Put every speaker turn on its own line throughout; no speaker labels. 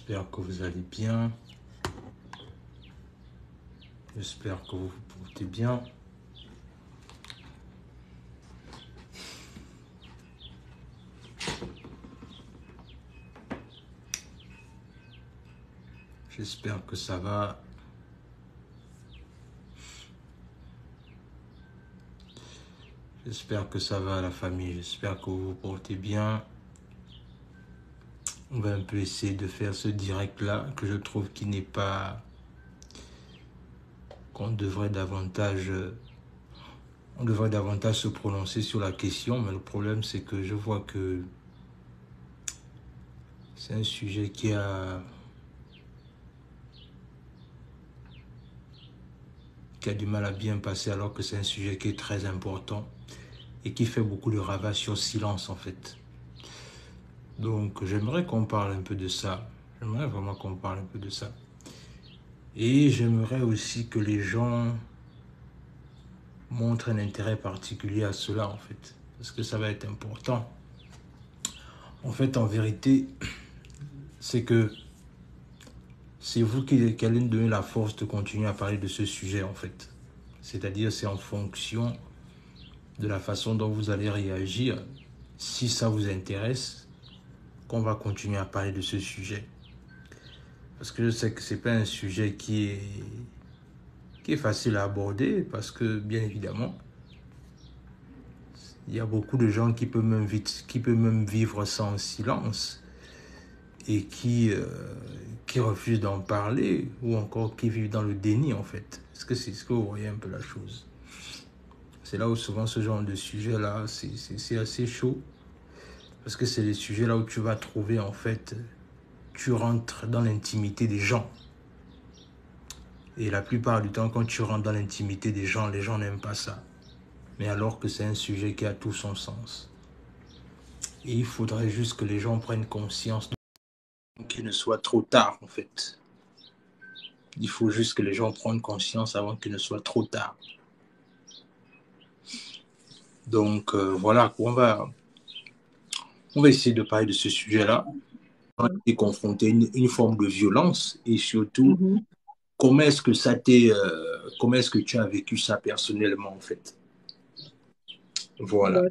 J'espère que vous allez bien. J'espère que vous vous portez bien. J'espère que ça va. J'espère que ça va la famille. J'espère que vous vous portez bien. On va un peu essayer de faire ce direct-là que je trouve qui n'est pas... qu'on devrait davantage... On devrait davantage se prononcer sur la question, mais le problème c'est que je vois que c'est un sujet qui a du mal à bien passer alors que c'est un sujet qui est très important et qui fait beaucoup de ravages sur silence en fait. Donc j'aimerais qu'on parle un peu de ça. J'aimerais vraiment qu'on parle un peu de ça. Et j'aimerais aussi que les gens montrent un intérêt particulier à cela en fait. Parce que ça va être important. En fait, en vérité, c'est que c'est vous qui allez nous donner la force de continuer à parler de ce sujet en fait. C'est-à-dire c'est en fonction de la façon dont vous allez réagir, si ça vous intéresse, qu'on va continuer à parler de ce sujet. Parce que je sais que ce n'est pas un sujet qui est facile à aborder, parce que, bien évidemment, il y a beaucoup de gens qui peuvent même vivre ça en silence et qui refusent d'en parler, ou encore qui vivent dans le déni, en fait. Est-ce que vous voyez un peu la chose? C'est là où souvent ce genre de sujet-là, c'est assez chaud, parce que c'est les sujets là où tu vas trouver, en fait, tu rentres dans l'intimité des gens. Et la plupart du temps, quand tu rentres dans l'intimité des gens, les gens n'aiment pas ça. Mais alors que c'est un sujet qui a tout son sens. Et il faudrait juste que les gens prennent conscience qu'il ne soit trop tard, en fait. Il faut juste que les gens prennent conscience avant qu'il ne soit trop tard. Donc, voilà, on va essayer de parler de ce sujet-là. On a été confronté à une forme de violence et surtout, comment est-ce que tu as vécu ça personnellement, en fait? Voilà.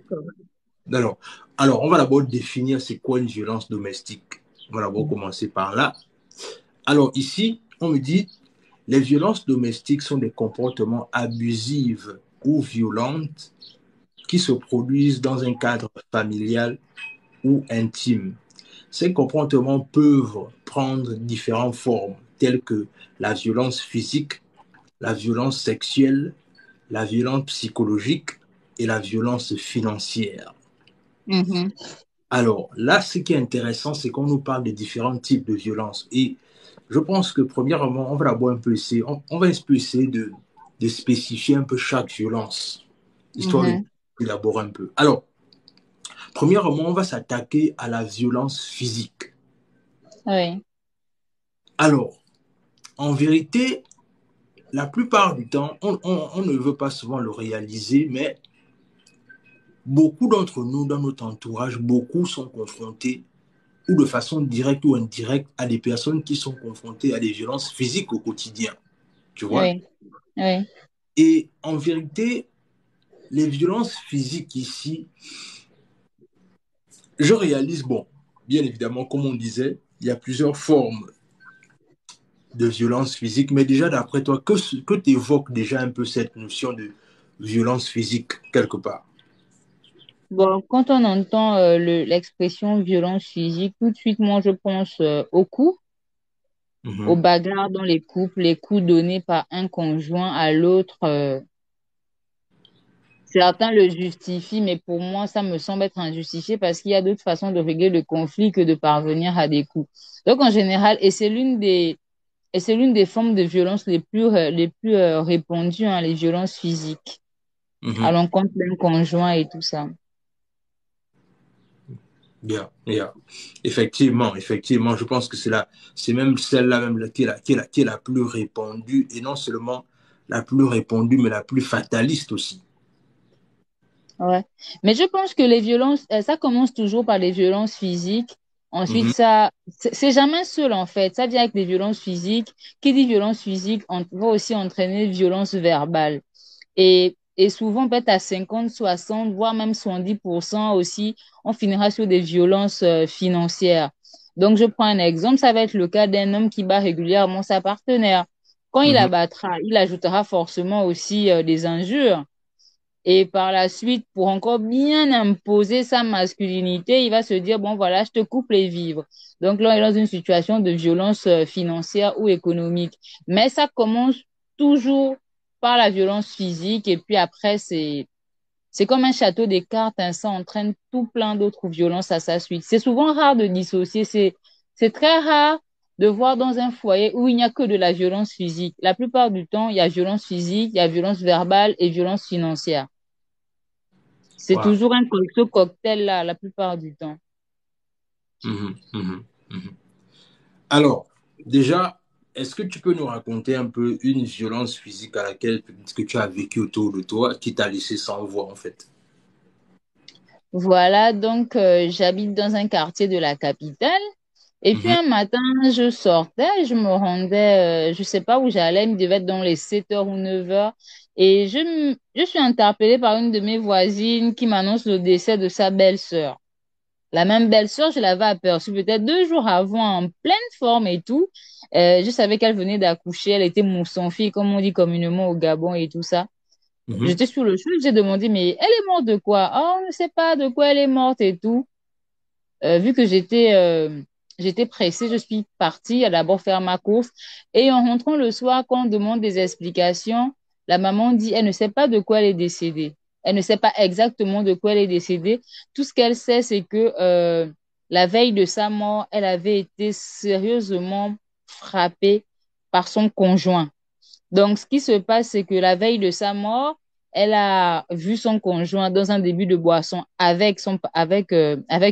D'accord.
Alors, on va d'abord définir c'est quoi une violence domestique. On va d'abord commencer par là. Alors, ici, on me dit, les violences domestiques sont des comportements abusifs ou violentes qui se produisent dans un cadre familial ou intime. Ces comportements peuvent prendre différentes formes, telles que la violence physique, la violence sexuelle, la violence psychologique et la violence financière.
Mhm.
Alors là, ce qui est intéressant, c'est qu'on nous parle de différents types de violences. Et je pense que premièrement, on va d'abord un peu essayer, on va un peu essayer de spécifier un peu chaque violence, histoire
Mhm.
d'élaborer un peu. Alors, premièrement, on va s'attaquer à la violence physique.
Oui.
Alors, en vérité, la plupart du temps, on ne veut pas souvent le réaliser, mais beaucoup d'entre nous, dans notre entourage, beaucoup sont confrontés ou de façon directe ou indirecte à des personnes qui sont confrontées à des violences physiques au quotidien. Tu vois?
Oui. Oui.
Et en vérité, les violences physiques ici, je réalise, bon, bien évidemment, comme on disait, il y a plusieurs formes de violence physique, mais déjà d'après toi, que t'évoque déjà un peu cette notion de violence physique quelque part?
Bon, quand on entend l'expression violence physique, tout de suite, moi, je pense aux coups, aux
Mhm.
bagarres dans les couples, les coups donnés par un conjoint à l'autre. Certains le justifient, mais pour moi, ça me semble être injustifié parce qu'il y a d'autres façons de régler le conflit que de parvenir à des coups. Donc, en général, et c'est l'une des formes de violence les plus répandues, hein, les violences physiques, à
Mhm.
l'encontre d'un conjoint et tout ça.
Bien, bien. Effectivement, effectivement, je pense que c'est même celle-là même qui est la plus répandue, et non seulement la plus répandue, mais la plus fataliste aussi.
Ouais. Mais je pense que les violences, ça commence toujours par les violences physiques. Ensuite,
Mhm.
ça, c'est jamais seul en fait. Ça vient avec des violences physiques. Qui dit violence physique va aussi entraîner violence verbale. Et souvent, peut-être à 50, 60, voire même 70% aussi, on finira sur des violences financières. Donc, je prends un exemple, ça va être le cas d'un homme qui bat régulièrement sa partenaire. Quand il
Mhm.
abattra, il ajoutera forcément aussi des injures. Et par la suite, pour encore bien imposer sa masculinité, il va se dire, bon, voilà, je te coupe les vivres. Donc là, il est dans une situation de violence financière ou économique. Mais ça commence toujours par la violence physique et puis après, c'est comme un château de cartes, hein, ça entraîne tout plein d'autres violences à sa suite. C'est souvent rare de dissocier, c'est très rare de voir dans un foyer où il n'y a que de la violence physique. La plupart du temps, il y a violence physique, il y a violence verbale et violence financière. C'est
Wow.
toujours ce cocktail-là, la plupart du temps.
Mhm. Mhm. Mhm. Alors, déjà, est-ce que tu peux nous raconter un peu une violence physique à laquelle que tu as vécu autour de toi qui t'a laissé sans voix, en fait?
Voilà, donc j'habite dans un quartier de la capitale. Et puis
Mhm.
un matin, je sortais, je me rendais, je sais pas où j'allais, il devait être dans les 7 heures ou 9 heures. Et je suis interpellée par une de mes voisines qui m'annonce le décès de sa belle-sœur. La même belle-sœur, je l'avais aperçue peut-être 2 jours avant, en pleine forme et tout. Je savais qu'elle venait d'accoucher, elle était mousson-fille, comme on dit communément au Gabon et tout ça.
Mhm.
J'étais sur le choc, j'ai demandé, mais elle est morte de quoi? Oh, on ne sait pas de quoi elle est morte et tout. Vu que j'étais pressée, je suis partie à d'abord faire ma course. Et en rentrant le soir, quand on demande des explications, la maman dit, elle ne sait pas de quoi elle est décédée. Elle ne sait pas exactement de quoi elle est décédée. Tout ce qu'elle sait, c'est que la veille de sa mort, elle avait été sérieusement frappée par son conjoint. Donc, ce qui se passe, c'est que la veille de sa mort, elle a vu son conjoint dans un début de boisson avec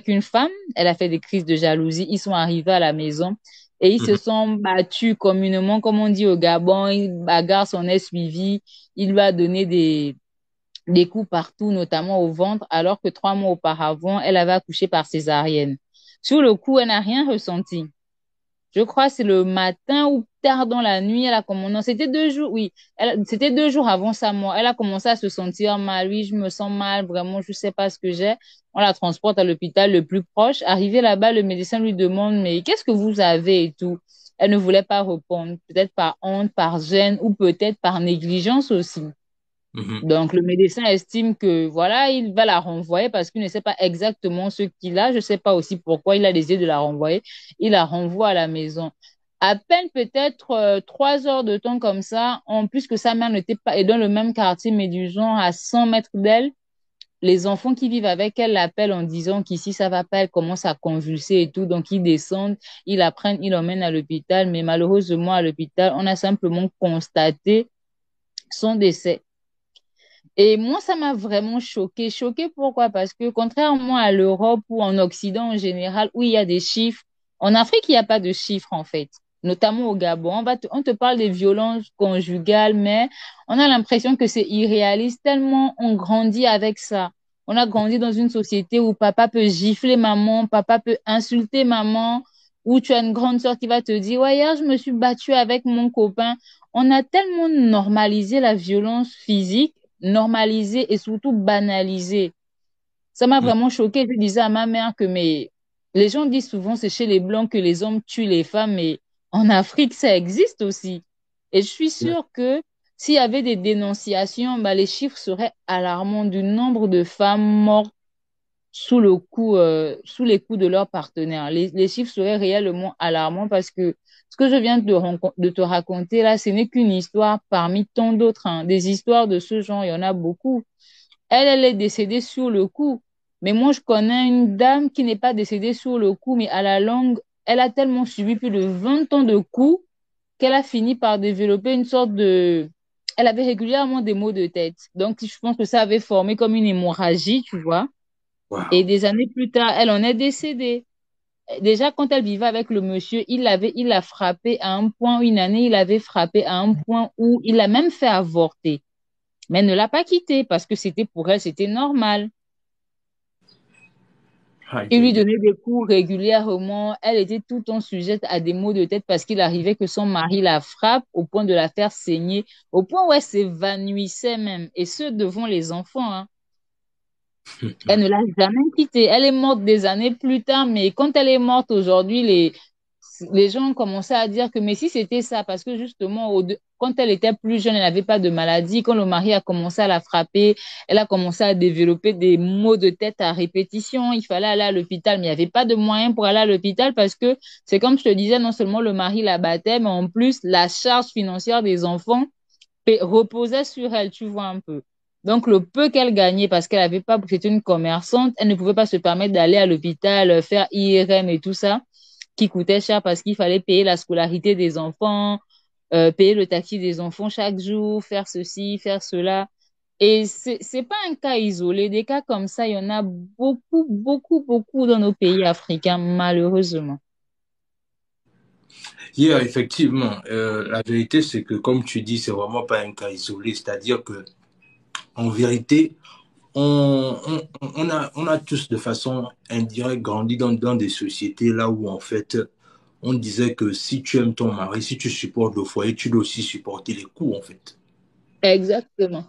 une femme. Elle a fait des crises de jalousie. Ils sont arrivés à la maison et ils se
Mhm.
sont battus communément, comme on dit au Gabon. Une bagarre s'en est suivie. Il lui a donné des coups partout, notamment au ventre, alors que 3 mois auparavant, elle avait accouché par césarienne. Sur le coup, elle n'a rien ressenti. Je crois que c'est le matin ou tard dans la nuit, elle a commencé. Non, c'était 2 jours, oui. C'était 2 jours avant sa mort. Elle a commencé à se sentir mal. Oui, je me sens mal, vraiment, je sais pas ce que j'ai. On la transporte à l'hôpital le plus proche. Arrivée là-bas, le médecin lui demande, mais qu'est-ce que vous avez et tout? Elle ne voulait pas répondre. Peut-être par honte, par gêne ou peut-être par négligence aussi.
Mhm.
Donc, le médecin estime que, voilà, il va la renvoyer parce qu'il ne sait pas exactement ce qu'il a. Je ne sais pas aussi pourquoi il a décidé de la renvoyer. Il la renvoie à la maison. À peine peut-être 3 heures de temps comme ça, en plus que sa mère n'était pas, et dans le même quartier, mais du genre à 100 mètres d'elle, les enfants qui vivent avec elle l'appellent en disant qu'ici ça va pas, elle commence à convulser et tout. Donc, ils descendent, ils la prennent, ils l'emmènent à l'hôpital. Mais malheureusement, à l'hôpital, on a simplement constaté son décès. Et moi, ça m'a vraiment choquée. Choquée pourquoi? Parce que contrairement à l'Europe ou en Occident en général, où il y a des chiffres, en Afrique, il n'y a pas de chiffres en fait. Notamment au Gabon, on te parle des violences conjugales, mais on a l'impression que c'est irréaliste tellement on grandit avec ça. On a grandi dans une société où papa peut gifler maman, papa peut insulter maman, où tu as une grande sœur qui va te dire, ouais, hier, je me suis battue avec mon copain. On a tellement normalisé la violence physique, normalisé et surtout banalisé. Ça m'a
Mhm.
vraiment choquée. Je disais à ma mère que les gens disent souvent c'est chez les Blancs que les hommes tuent les femmes, mais en Afrique, ça existe aussi. Et je suis sûre que s'il y avait des dénonciations, bah, les chiffres seraient alarmants du nombre de femmes mortes sous les coups de leurs partenaires. Les chiffres seraient réellement alarmants parce que ce que je viens de te raconter là, ce n'est qu'une histoire parmi tant d'autres, hein. Des histoires de ce genre, il y en a beaucoup. Elle est décédée sur le coup. Mais moi, je connais une dame qui n'est pas décédée sur le coup, mais à la longue, elle a tellement subi plus de 20 ans de coups qu'elle a fini par développer une sorte de... Elle avait régulièrement des maux de tête. Donc, je pense que ça avait formé comme une hémorragie, tu vois. Et
Wow.
des années plus tard, elle en est décédée. Déjà, quand elle vivait avec le monsieur, il l'a frappé à un point, une année, il avait frappé à un point où il l'a même fait avorter. Mais elle ne l'a pas quitté parce que c'était pour elle, c'était normal. Il
Aïe,
lui
aïe, aïe.
donnait des cours régulièrement. Elle était tout le temps sujette à des maux de tête parce qu'il arrivait que son mari la frappe au point de la faire saigner, au point où elle s'évanouissait même, et ce devant les enfants, hein. Elle ne l'a jamais quittée. Elle est morte des années plus tard, mais quand elle est morte aujourd'hui, les gens ont commencé à dire que, mais si c'était ça, parce que justement, quand elle était plus jeune, elle n'avait pas de maladie. Quand le mari a commencé à la frapper, elle a commencé à développer des maux de tête à répétition. Il fallait aller à l'hôpital, mais il n'y avait pas de moyens pour aller à l'hôpital parce que c'est comme je te disais, non seulement le mari la battait, mais en plus, la charge financière des enfants reposait sur elle, tu vois un peu. Donc, le peu qu'elle gagnait, parce qu'elle avait pas, c'était une commerçante, elle ne pouvait pas se permettre d'aller à l'hôpital, faire IRM et tout ça, qui coûtait cher parce qu'il fallait payer la scolarité des enfants, payer le taxi des enfants chaque jour, faire ceci, faire cela. Et c'est pas un cas isolé. Des cas comme ça, il y en a beaucoup, beaucoup, beaucoup dans nos pays africains, malheureusement.
Yeah, effectivement, la vérité, c'est que, comme tu dis, c'est vraiment pas un cas isolé. C'est-à-dire que, en vérité, on a tous de façon indirecte grandi dans des sociétés là où, en fait, on disait que si tu aimes ton mari, si tu supportes le foyer, tu dois aussi supporter les coûts, en fait.
Exactement.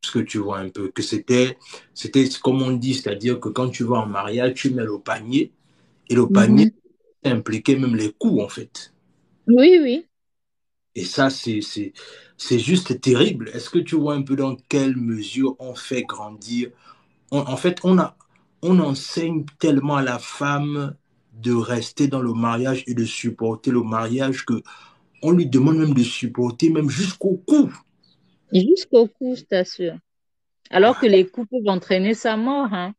Parce que tu vois un peu que c'était comme on dit, c'est-à-dire que quand tu vas en mariage, tu mets le panier, et le panier
Mhm.
impliquait même les coûts, en fait.
Oui, oui.
Et ça, c'est juste terrible. Est-ce que tu vois un peu dans quelle mesure on fait grandir? En fait, on enseigne tellement à la femme de rester dans le mariage et de supporter le mariage que on lui demande même de supporter même jusqu'au cou.
Jusqu'au cou, je t'assure. Alors que les coups peuvent entraîner sa mort, hein.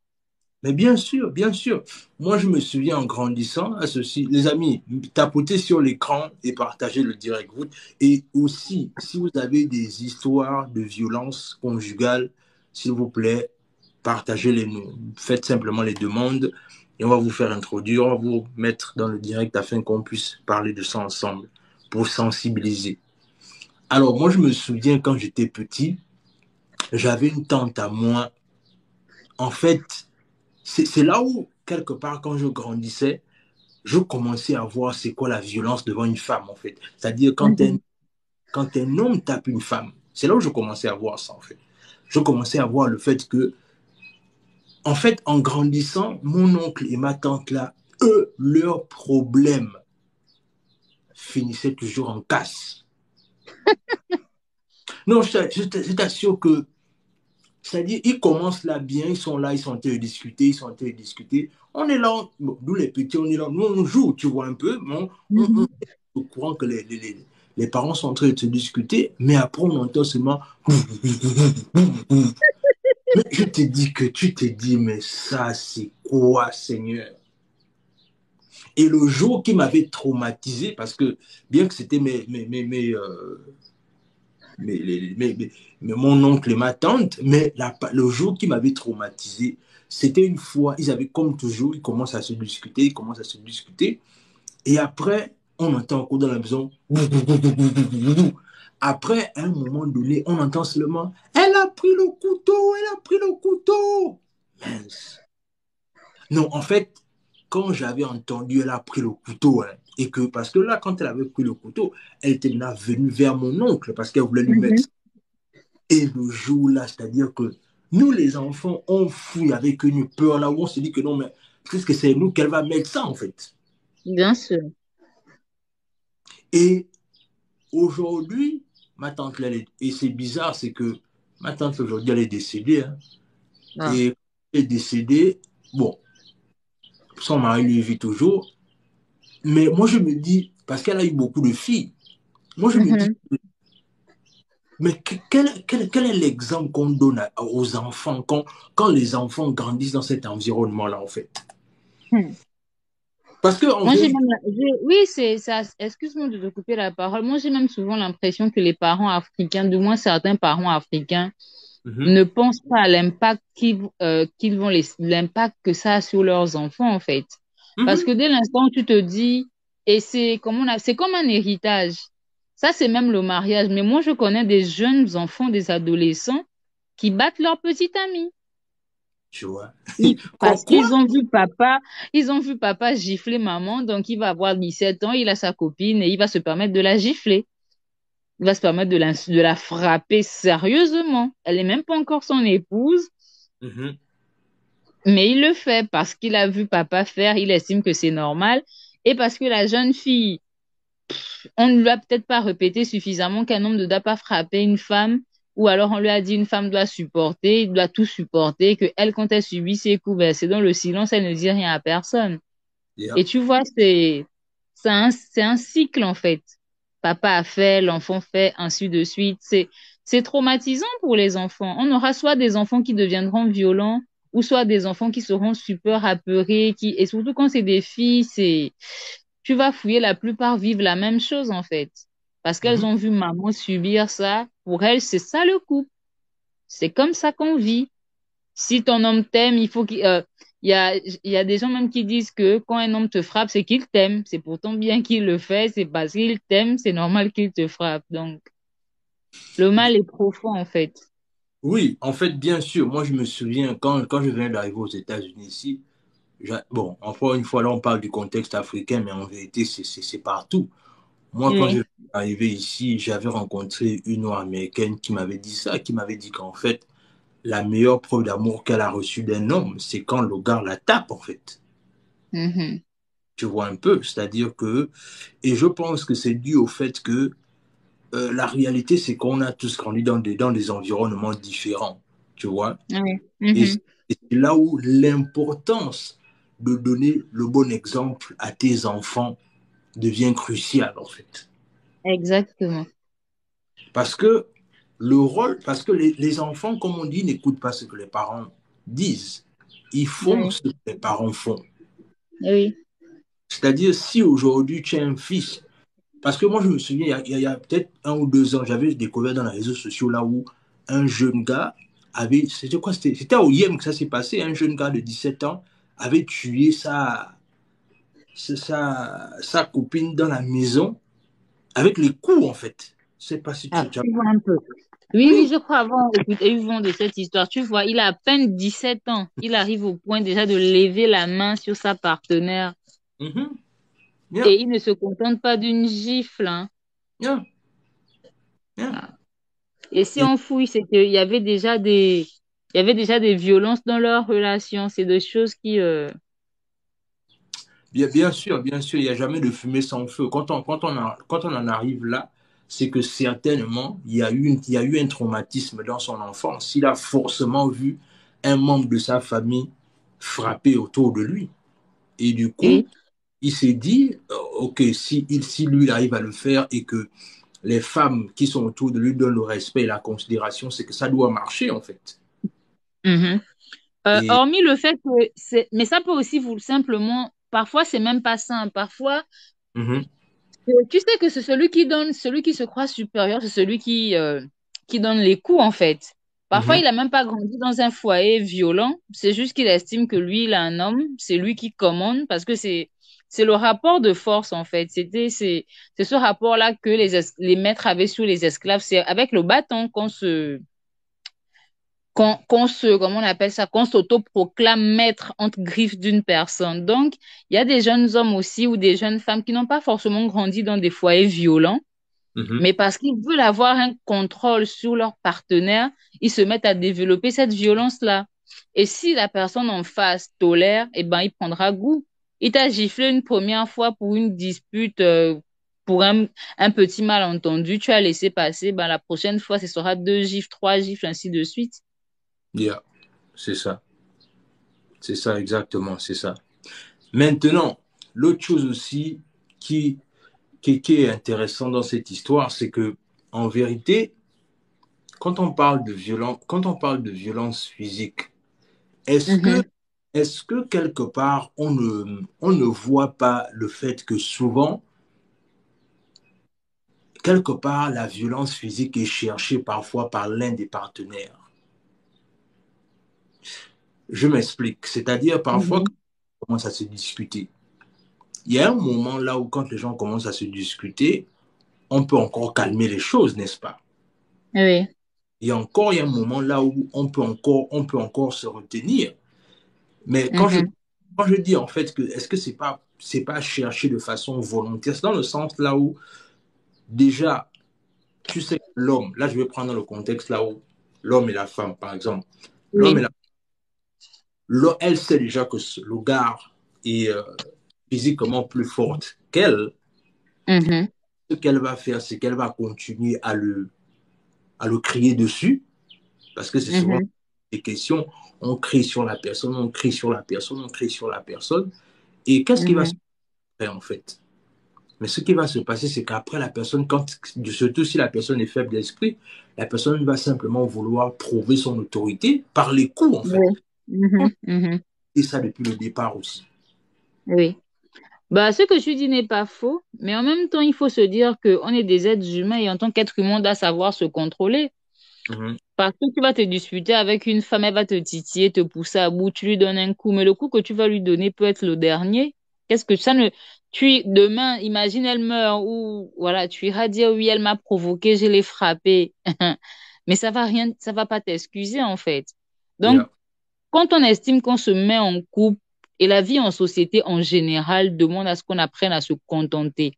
Mais bien sûr, bien sûr. Moi, je me souviens en grandissant à ceci, les amis, tapotez sur l'écran et partagez le direct. Et aussi, si vous avez des histoires de violence conjugale, s'il vous plaît, partagez-les nous. Faites simplement les demandes et on va vous faire introduire, on va vous mettre dans le direct afin qu'on puisse parler de ça ensemble pour sensibiliser. Alors, moi, je me souviens quand j'étais petit, j'avais une tante à moi. En fait, c'est là où, quelque part, quand je grandissais, je commençais à voir c'est quoi la violence devant une femme, en fait. C'est-à-dire
Mhm.
quand un homme tape une femme, c'est là où je commençais à voir ça, en fait. Je commençais à voir le fait que, en fait, en grandissant, mon oncle et ma tante, là, eux, leurs problèmes finissaient toujours en casse. Non, je t'assure que, c'est-à-dire, ils commencent là bien, ils sont là, ils sont en train de discuter, ils sont en train de discuter. On est là, bon, nous les petits, on est là, nous on joue, tu vois un peu, mais on
Mhm.
est au courant que les parents sont en train de se discuter, mais après on entend seulement. Mais je te dis que tu te dis, mais ça c'est quoi, Seigneur? Et le jour qui m'avait traumatisé, parce que bien que c'était mon oncle et ma tante, mais le jour qui m'avait traumatisé, c'était une fois, ils avaient comme toujours, ils commencent à se discuter, ils commencent à se discuter, et après, on entend encore dans la maison. Après, à un moment donné, on entend seulement, elle a pris le couteau, elle a pris le couteau. Mince. Non, en fait, quand j'avais entendu, elle a pris le couteau, hein, et que, parce que là, quand elle avait pris le couteau, elle était là venue vers mon oncle, parce qu'elle voulait lui mettre.
Mhm.
Et le jour-là, c'est-à-dire que nous, les enfants, on fouille avec une peur là où on se dit que non, mais qu'est-ce que c'est nous qu'elle va mettre ça, en fait.
Bien sûr.
Et aujourd'hui, ma tante, et c'est bizarre, c'est que ma tante, aujourd'hui, elle est décédée. Hein,
Ah.
et elle est décédée, bon, son mari lui vit toujours. Mais moi, je me dis, parce qu'elle a eu beaucoup de filles, moi, je me dis,
Mhm.
mais quel est l'exemple qu'on donne aux enfants quand les enfants grandissent dans cet environnement-là, en fait?
Hmm.
Parce qu'en
Moi, j'ai
vérité,
même, oui, c'est ça. Excuse-moi de te couper la parole. Moi, j'ai même souvent l'impression que les parents africains, du moins certains parents africains,
mhm,
ne pensent pas à l'impact qu'ils vont l'impact que ça a sur leurs enfants, en fait. Parce
mhm.
que dès l'instant où tu te dis, et c'est comme un héritage. Ça, c'est même le mariage. Mais moi, je connais des jeunes enfants, des adolescents qui battent leur petite amie.
tu vois.
Parce
Quoi?
ils ont vu papa gifler maman, donc il va avoir 17 ans, il a sa copine et il va se permettre de la gifler. Il va se permettre de la frapper sérieusement. Elle n'est même pas encore son épouse,
Mhm,
mais il le fait parce qu'il a vu papa faire, il estime que c'est normal et parce que la jeune fille, on ne lui a peut-être pas répété suffisamment qu'un homme ne doit pas frapper une femme, ou alors on lui a dit une femme doit supporter, doit tout supporter, que elle, quand elle subit ses coups, ben, c'est dans le silence, elle ne dit rien à personne.
yeah.
Et tu vois, c'est un cycle en fait. Papa a fait, l'enfant fait, ainsi de suite. C'est traumatisant pour les enfants. On aura soit des enfants qui deviendront violents, ou soit des enfants qui seront super apeurés, et surtout quand c'est des filles, tu vas fouiller, la plupart vivent la même chose en fait. Parce qu'elles
Mhm.
ont vu maman subir ça. Pour elles, c'est ça le couple. C'est comme ça qu'on vit. Si ton homme t'aime, il faut qu'il, il y a des gens même qui disent que quand un homme te frappe, c'est qu'il t'aime. C'est pourtant bien qu'il le fait, c'est parce qu'il t'aime, c'est normal qu'il te frappe. Donc, le mal est profond en fait.
Oui, en fait, bien sûr, moi je me souviens quand je venais d'arriver aux États-Unis ici, bon, encore une fois, là on parle du contexte africain, mais en vérité c'est partout. Moi, quand je
Oui.
suis arrivé ici, j'avais rencontré une noire américaine qui m'avait dit ça, qui m'avait dit qu'en fait, la meilleure preuve d'amour qu'elle a reçue d'un homme, c'est quand le gars la tape, en fait.
Mhm.
Tu vois un peu, c'est-à-dire que, et je pense que c'est dû au fait que la réalité, c'est qu'on a tous grandi dans des environnements différents, tu vois.
Oui.
Et
Mhm.
c'est là où l'importance de donner le bon exemple à tes enfants devient cruciale, en fait.
Exactement.
Parce que parce que les enfants, comme on dit, n'écoutent pas ce que les parents disent. Ils font
Oui.
ce que les parents font.
Oui.
C'est-à-dire, si aujourd'hui tu as un fils, parce que moi je me souviens, il y a peut-être 1 ou 2 ans, j'avais découvert dans les réseaux sociaux là où un jeune gars avait, c'était quoi, c'était au Yémen que ça s'est passé, un jeune gars de 17 ans avait tué sa copine dans la maison avec les coups en fait. Je sais pas si
Ah,
tu as...
tu vois un peu. Oui, oui,
Oui.
je crois avoir eu vent de cette histoire. Tu vois, il a à peine 17 ans. Il arrive au point déjà de lever la main sur sa partenaire.
Mhm. Yeah.
Et il ne se contente pas d'une gifle, hein.
Yeah. Yeah.
Ah. Et si
Et
on fouille, c'est qu'il y avait déjà il y avait déjà des violences dans leur relation. C'est des choses qui,
bien sûr, il n'y a jamais de fumée sans feu. Quand on en arrive là, c'est que certainement, il y a eu un traumatisme dans son enfance. Il a forcément vu un membre de sa famille frapper autour de lui. Et du coup,
oui.
il s'est dit, OK, si lui il arrive à le faire et que les femmes qui sont autour de lui donnent le respect et la considération, c'est que ça doit marcher en fait.
Mhm.
Et
Hormis le fait que mais ça peut aussi vous simplement, parfois c'est même pas ça, hein. Parfois,
mhm,
tu sais que c'est celui qui se croit supérieur, c'est celui qui donne les coups, en fait. Parfois,
mhm,
il a même pas grandi dans un foyer violent. C'est juste qu'il estime que lui, il est un homme. C'est lui qui commande parce que c'est le rapport de force, en fait. C'est ce rapport-là que les maîtres avaient sur les esclaves. C'est avec le bâton comment on appelle ça, qu'on s'autoproclame maître entre griffes d'une personne. Donc, il y a des jeunes hommes aussi ou des jeunes femmes qui n'ont pas forcément grandi dans des foyers violents,
mhm.
mais parce qu'ils veulent avoir un contrôle sur leur partenaire, ils se mettent à développer cette violence-là. Et si la personne en face tolère, eh ben, il prendra goût. Il t'a giflé une première fois pour une dispute, pour un petit malentendu, tu as laissé passer, ben, la prochaine fois, ce sera 2 gifles, 3 gifles, ainsi de suite.
Yeah, c'est ça. C'est ça exactement, c'est ça. Maintenant, l'autre chose aussi qui, qui est intéressant dans cette histoire, c'est que, en vérité, quand on parle de violence physique, est-ce que,
Mhm.
est-ce que quelque part, on ne voit pas le fait que souvent, quelque part, la violence physique est cherchée parfois par l'un des partenaires? Je m'explique. C'est-à-dire, parfois, quand
Mhm.
on commence à se discuter, il y a un moment là où, quand les gens commencent à se discuter, on peut encore calmer les choses, n'est-ce pas?
Oui.
Il y a un moment là où on peut encore se retenir. Mais
Mhm.
quand je dis en fait que est-ce que c'est pas chercher de façon volontaire, c'est dans le sens là où déjà tu sais que l'homme, là je vais prendre le contexte là où l'homme et la femme par exemple, l'homme et
Oui.
la elle sait déjà que le gars est physiquement plus forte qu'elle.
Mhm.
Ce qu'elle va faire, c'est qu'elle va continuer à le crier dessus, parce que c'est souvent
Mhm.
des questions, on crie sur la personne, on crie sur la personne, on crie sur la personne. Et qu'est-ce qui va se
Mhm.
passer en fait? Mais ce qui va se passer, c'est qu'après la personne, surtout si la personne est faible d'esprit, la personne va simplement vouloir prouver son autorité par les coups en fait.
Oui. Mhm. Mhm.
Et ça depuis le départ aussi.
Oui. Bah, ce que tu dis n'est pas faux, mais en même temps, il faut se dire qu'on est des êtres humains et en tant qu'être humain, on doit savoir se contrôler.
Mhm.
Parce que tu vas te disputer avec une femme, elle va te titiller, te pousser à bout, tu lui donnes un coup, mais le coup que tu vas lui donner peut être le dernier. Qu'est-ce que ça ne... demain, imagine, elle meurt ou, voilà, tu iras dire, oui, elle m'a provoqué, je l'ai frappée. Mais ça va rien, ça va pas t'excuser, en fait. Donc,
Yeah.
quand on estime qu'on se met en couple et la vie en société en général demande à ce qu'on apprenne à se contenter.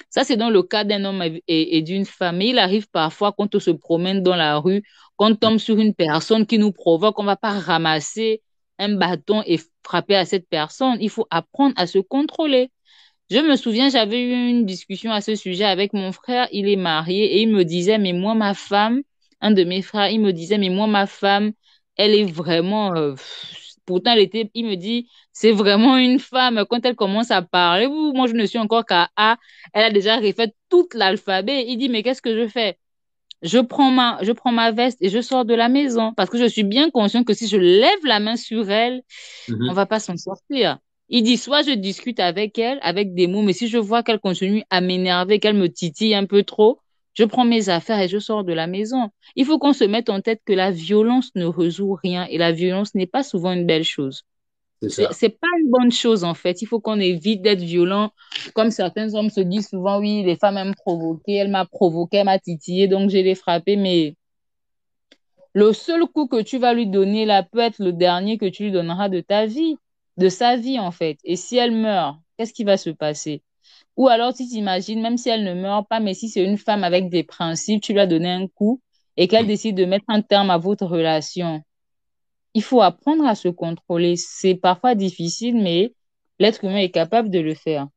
Ça, c'est dans le cas d'un homme et d'une femme. Mais il arrive parfois quand on se promène dans la rue, qu'on tombe sur une personne qui nous provoque, on ne va pas ramasser un bâton et frapper à cette personne. Il faut apprendre à se contrôler. Je me souviens, j'avais eu une discussion à ce sujet avec mon frère. Il est marié et il me disait, mais moi, ma femme, un de mes frères, il me disait, mais moi, ma femme, elle est vraiment, pourtant, il me dit, c'est vraiment une femme. Quand elle commence à parler, ouh, moi, je ne suis encore qu'à A. Elle a déjà refait tout l'alphabet. Il dit, mais qu'est-ce que je fais? Je prends ma veste et je sors de la maison parce que je suis bien conscient que si je lève la main sur elle, on
Mhm.
va pas s'en sortir. Il dit, soit je discute avec elle, avec des mots, mais si je vois qu'elle continue à m'énerver, qu'elle me titille un peu trop, je prends mes affaires et je sors de la maison. Il faut qu'on se mette en tête que la violence ne résout rien et la violence n'est pas souvent une belle chose.
C'est ça.
C'est pas une bonne chose, en fait. Il faut qu'on évite d'être violent. Comme certains hommes se disent souvent, oui, les femmes aiment provoquer, elle m'a provoqué, elle m'a titillé, donc je l'ai frappé, mais le seul coup que tu vas lui donner là peut être le dernier que tu lui donneras de ta vie, de sa vie en fait. Et si elle meurt, qu'est-ce qui va se passer? Ou alors tu t'imagines, même si elle ne meurt pas, mais si c'est une femme avec des principes, tu lui as donné un coup et qu'elle décide de mettre un terme à votre relation. Il faut apprendre à se contrôler. C'est parfois difficile, mais l'être humain est capable de le faire.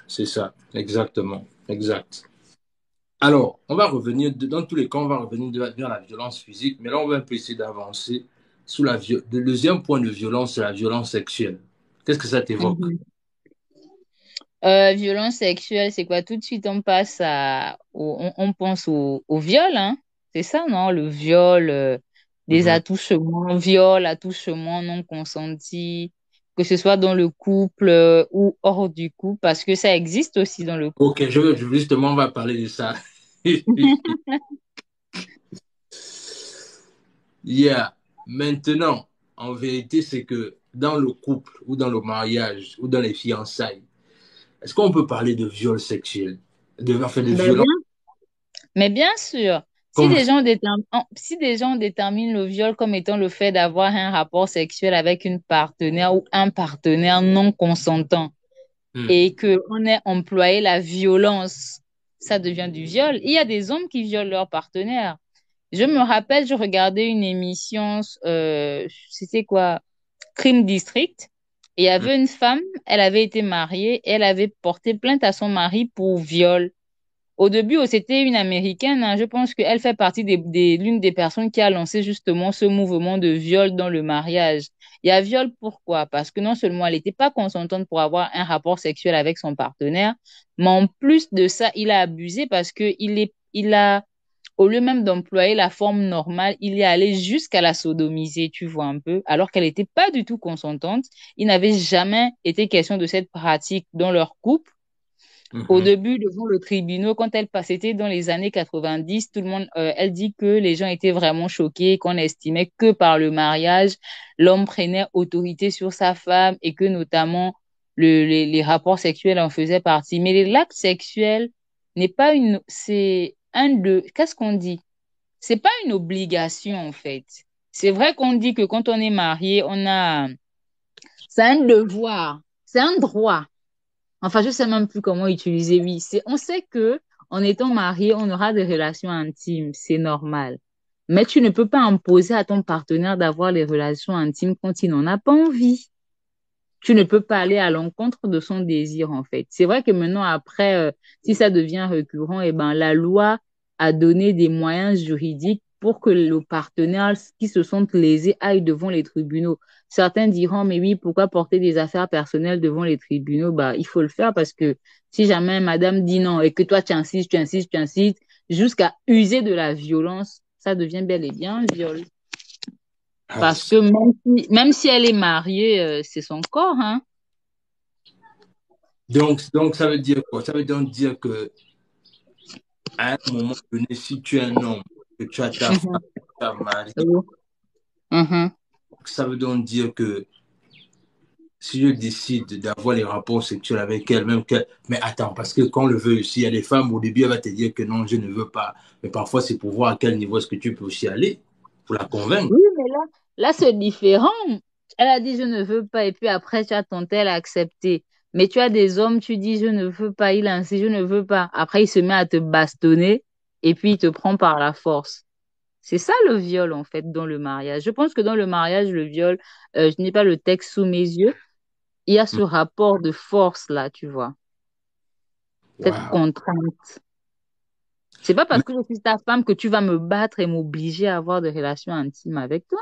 C'est ça. Exactement. Exact. Alors, on va revenir, dans tous les cas, on va revenir vers la violence physique, mais là, on va un peu essayer d'avancer sous le deuxième point de violence, c'est la violence sexuelle. Qu'est-ce que ça t'évoque?
Mhm. Violence sexuelle, c'est quoi? Tout de suite, on passe on pense au viol, hein? C'est ça, non? Le viol, des
Mhm.
attouchements, viol, attouchements non consentis, que ce soit dans le couple, ou hors du couple, parce que ça existe aussi dans le couple.
Ok, justement, on va parler de ça. Yeah. Maintenant, en vérité, c'est que dans le couple ou dans le mariage ou dans les fiançailles, est-ce qu'on peut parler de viol sexuel? Enfin, de
Ben
violence
bien. Mais bien sûr,
comme
si des gens déterminent le viol comme étant le fait d'avoir un rapport sexuel avec une partenaire ou un partenaire non consentant,
Hmm.
et que on ait employé la violence, ça devient du viol. Il y a des hommes qui violent leur partenaire. Je me rappelle, je regardais une émission, c'était quoi? Crime District. Et il y
Hmm.
avait une femme, elle avait été mariée et elle avait porté plainte à son mari pour viol. Au début, c'était une Américaine, hein. Je pense qu'elle fait partie l'une des personnes qui a lancé justement ce mouvement de viol dans le mariage. Il y a viol pourquoi? Parce que non seulement elle n'était pas consentante pour avoir un rapport sexuel avec son partenaire, mais en plus de ça, il a abusé parce que il a, au lieu même d'employer la forme normale, il est allé jusqu'à la sodomiser, tu vois un peu, alors qu'elle n'était pas du tout consentante. Il n'avait jamais été question de cette pratique dans leur couple. Au
Mhm.
début, devant le tribunal, quand elle passait, c'était dans les années 90, tout le monde, elle dit que les gens étaient vraiment choqués, qu'on estimait que par le mariage, l'homme prenait autorité sur sa femme et que notamment les rapports sexuels en faisaient partie. Mais l'acte sexuel n'est pas une, c'est un de, qu'est-ce qu'on dit? C'est pas une obligation, en fait. C'est vrai qu'on dit que quand on est marié, c'est un devoir, c'est un droit. Enfin, je sais même plus comment utiliser, oui. On sait que, en étant marié, on aura des relations intimes. C'est normal. Mais tu ne peux pas imposer à ton partenaire d'avoir les relations intimes quand il n'en a pas envie. Tu ne peux pas aller à l'encontre de son désir, en fait. C'est vrai que maintenant, après, si ça devient récurrent, eh ben, la loi a donné des moyens juridiques pour que le partenaire qui se sente lésé aille devant les tribunaux. Certains diront, mais oui, pourquoi porter des affaires personnelles devant les tribunaux? Bah, il faut le faire parce que si jamais madame dit non et que toi tu insistes, tu insistes, tu insistes, jusqu'à user de la violence, ça devient bel et bien un viol.
Ah,
Parce que même si elle est mariée, c'est son corps, hein.
donc, ça veut dire quoi? Ça veut donc dire que à un moment donné, si tu es un homme, que tu as ta femme,
Mhm.
ta mari,
Oui. Mhm.
ça veut donc dire que si je décide d'avoir les rapports sexuels avec elle, même qu'elle... Mais attends, parce que quand on le veut aussi, il y a des femmes, au début, elle va te dire que non, je ne veux pas. Mais parfois, c'est pour voir à quel niveau est-ce que tu peux aussi aller, pour la convaincre.
Oui, mais là, c'est différent. Elle a dit je ne veux pas, et puis après, tu as tenté, elle a accepté. Mais tu as des hommes, tu dis je ne veux pas, il insiste, je ne veux pas. Après, il se met à te bastonner, et puis il te prend par la force. C'est ça le viol, en fait, dans le mariage. Je pense que dans le mariage, le viol, je n'ai pas le texte sous mes yeux, il y a ce rapport de force là, tu vois, cette
Waouh.
contrainte. C'est pas parce
Mais,
que je suis ta femme que tu vas me battre et m'obliger à avoir des relations intimes avec toi.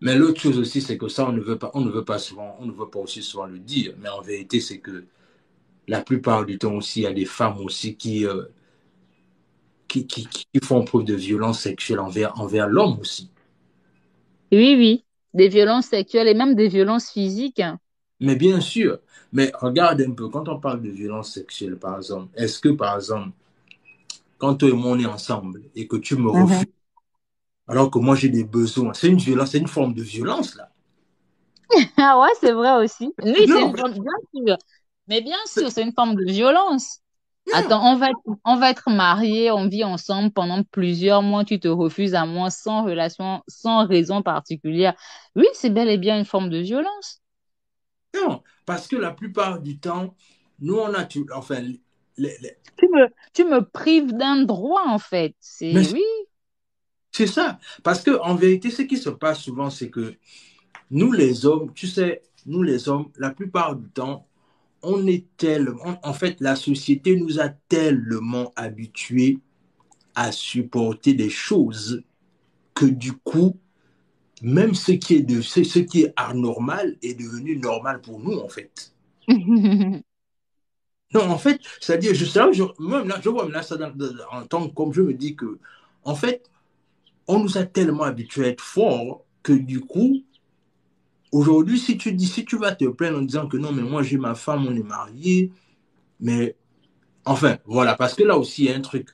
mais l'autre chose aussi, c'est que ça, on ne veut pas souvent, on ne veut pas aussi souvent le dire. Mais en vérité, c'est que la plupart du temps aussi, il y a des femmes aussi qui font preuve de violence sexuelle envers l'homme aussi.
Oui, oui, des violences sexuelles et même des violences physiques, hein.
Mais bien sûr, mais regarde un peu, quand on parle de violence sexuelle, par exemple, est-ce que, par exemple, quand toi et moi on est ensemble et que tu me refuses,
Mhm.
alors que moi j'ai des besoins, c'est une violence, c'est une forme de violence là.
Ah ouais, c'est vrai aussi. Oui, c'est
Non,
une forme, bien sûr. Mais bien sûr, c'est une forme de violence.
non,
Attends, on va être mariés, on vit ensemble pendant plusieurs mois, tu te refuses à moi sans relation, sans raison particulière. Oui, c'est bel et bien une forme de violence.
non, parce que la plupart du temps, nous on a, enfin,
Tu me prives d'un droit, en fait.
mais
C'est, oui.
c'est ça. Parce que en vérité, ce qui se passe souvent, c'est que nous les hommes, tu sais, nous les hommes, la plupart du temps, on est tellement, en fait, la société nous a tellement habitués à supporter des choses que du coup, même ce qui est anormal est devenu normal pour nous, en fait. Non, en fait, c'est-à-dire, même là, je vois même là, ça en tant que comme je me dis que, en fait, on nous a tellement habitués à être forts que du coup, aujourd'hui, si tu vas te plaindre en disant que non, mais moi j'ai ma femme, on est mariés, mais enfin, voilà, parce que là aussi, il y a un truc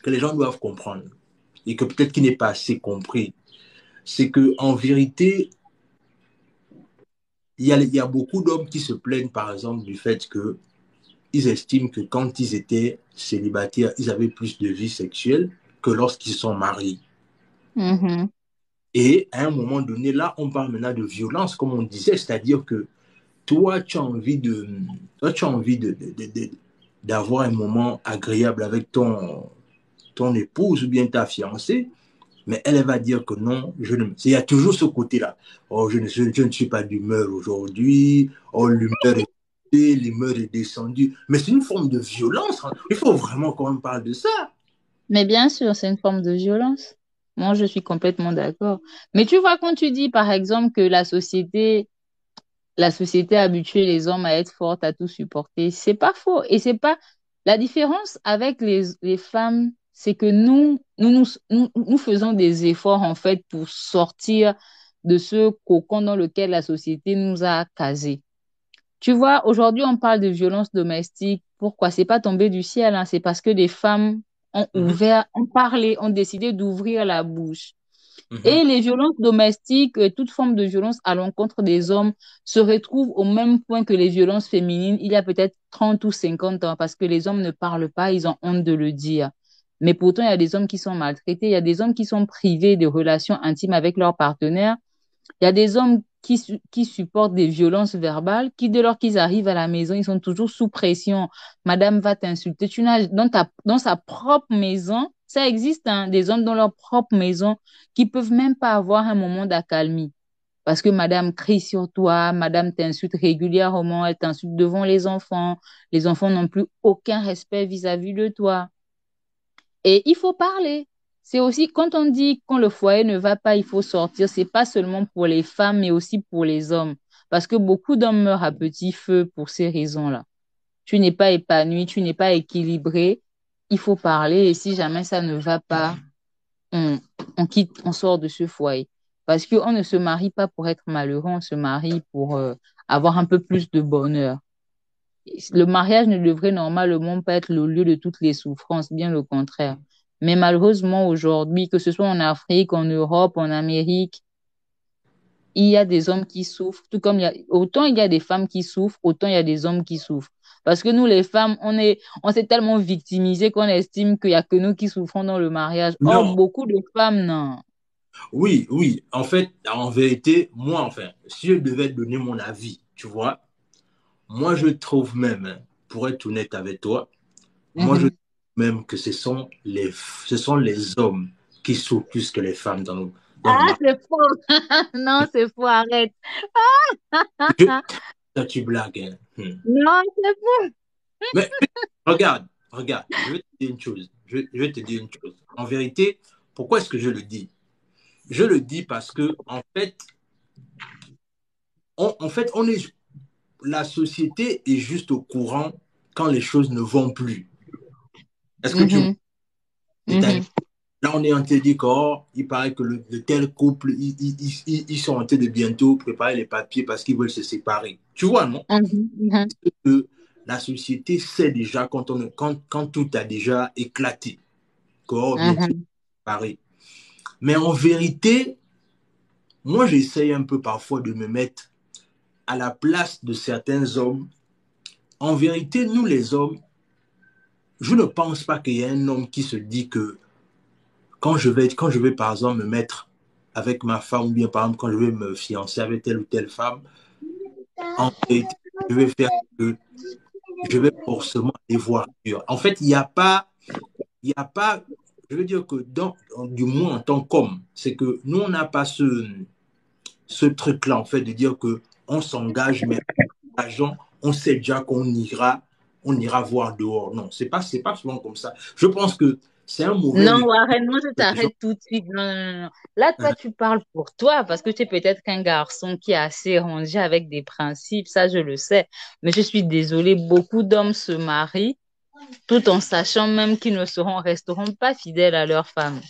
que les gens doivent comprendre et que peut-être qui n'est pas assez compris, c'est que en vérité, il y a beaucoup d'hommes qui se plaignent, par exemple, du fait que ils estiment que quand ils étaient célibataires, ils avaient plus de vie sexuelle que lorsqu'ils sont mariés.
Mhm.
Et à un moment donné, là, on parle maintenant de violence, comme on disait, c'est-à-dire que toi, tu as envie toi, tu as envie d'avoir un moment agréable avec ton épouse ou bien ta fiancée, mais elle va dire que non, je ne... Il y a toujours ce côté-là. Oh, je ne suis pas d'humeur aujourd'hui. Oh, l'humeur est descendue. Mais c'est une forme de violence, hein. Il faut vraiment qu'on parle de ça.
Mais bien sûr, c'est une forme de violence. Moi, je suis complètement d'accord. Mais tu vois, quand tu dis, par exemple, que la société a habitué les hommes à être fortes, à tout supporter, c'est pas faux. Et c'est pas, la différence avec les femmes, c'est que nous faisons des efforts, en fait, pour sortir de ce cocon dans lequel la société nous a casés. Tu vois, aujourd'hui, on parle de violence domestique. Pourquoi? C'est pas tombé du ciel, hein. C'est parce que des femmes ont
Mhm,
ouvert, ont parlé, ont décidé d'ouvrir la bouche.
mhm.
Et les violences domestiques, toute forme de violence à l'encontre des hommes se retrouvent au même point que les violences féminines il y a peut-être 30 ou 50 ans parce que les hommes ne parlent pas, ils ont honte de le dire. Mais pourtant, il y a des hommes qui sont maltraités, il y a des hommes qui sont privés de relations intimes avec leur partenaire, il y a des hommes qui supportent des violences verbales, qui, dès lors qu'ils arrivent à la maison, ils sont toujours sous pression. Madame va t'insulter. Tu n'as, dans sa propre maison, ça existe, hein, des hommes dans leur propre maison qui peuvent même pas avoir un moment d'accalmie. Parce que madame crie sur toi, madame t'insulte régulièrement, elle t'insulte devant les enfants. Les enfants n'ont plus aucun respect vis-à-vis de toi. Et il faut parler. C'est aussi, quand on dit quand le foyer ne va pas, il faut sortir, c'est pas seulement pour les femmes, mais aussi pour les hommes. Parce que beaucoup d'hommes meurent à petit feu pour ces raisons-là. Tu n'es pas épanoui, tu n'es pas équilibré. Il faut parler et si jamais ça ne va pas, on, on quitte, on sort de ce foyer. Parce qu'on ne se marie pas pour être malheureux, on se marie pour avoir un peu plus de bonheur. Le mariage ne devrait normalement pas être le lieu de toutes les souffrances, bien au contraire. Mais malheureusement, aujourd'hui, que ce soit en Afrique, en Europe, en Amérique, il y a des hommes qui souffrent, tout comme autant il y a des femmes qui souffrent, autant il y a des hommes qui souffrent. Parce que nous, les femmes, on s'est tellement victimisés qu'on estime qu'il y a que nous qui souffrons dans le mariage. Or,
Non,
beaucoup de femmes, non.
oui, oui. En fait, en vérité, moi, enfin, si je devais donner mon avis, tu vois, moi, je trouve même, hein, pour être honnête avec toi, moi, je
Mhm.
trouve même que ce sont les hommes qui souffrent plus que les femmes dans le
Ah,
mariage.
c'est faux. Non, c'est faux, arrête.
Je, ça, tu blagues, hein.
Non, c'est faux.
Mais regarde, regarde, je vais te dire une chose. Je vais te dire une chose. En vérité, pourquoi est-ce que je le dis? Je le dis parce que, en fait, la société est juste au courant quand les choses ne vont plus. Est-ce que tu vois?
Mhm,
C'est-à-dire,
mhm,
là, on est en train de dire qu'il paraît que le tel couple, ils sont en train de bientôt préparer les papiers parce qu'ils veulent se séparer. Tu vois, non?
mhm, mhm,
Que la société sait déjà quand tout a déjà éclaté, qu'on bientôt
mhm.
séparer. Mais en vérité, moi, j'essaye un peu parfois de me mettre à la place de certains hommes. En vérité, nous, les hommes, je ne pense pas qu'il y ait un homme qui se dit que quand je vais, par exemple, me mettre avec ma femme, ou bien, par exemple, quand je vais me fiancer avec telle ou telle femme, en vérité, je vais faire que je vais forcément aller voir ailleurs. En fait, il y a pas, je veux dire que du moins en tant qu'homme, c'est que nous, on n'a pas ce truc-là, en fait, de dire que on s'engage, mais agent, on sait déjà on ira voir dehors. Non, c'est pas souvent comme ça. Je pense que c'est un mauvais
Non,
exemple
Warren, moi je
que les gens.
t'arrête tout de suite. Non, non, non, non. Là, toi, tu parles pour toi parce que tu es peut-être qu'un garçon qui est assez rangé avec des principes, ça je le sais. Mais je suis désolée, beaucoup d'hommes se marient tout en sachant même qu'ils ne resteront pas fidèles à leur femme.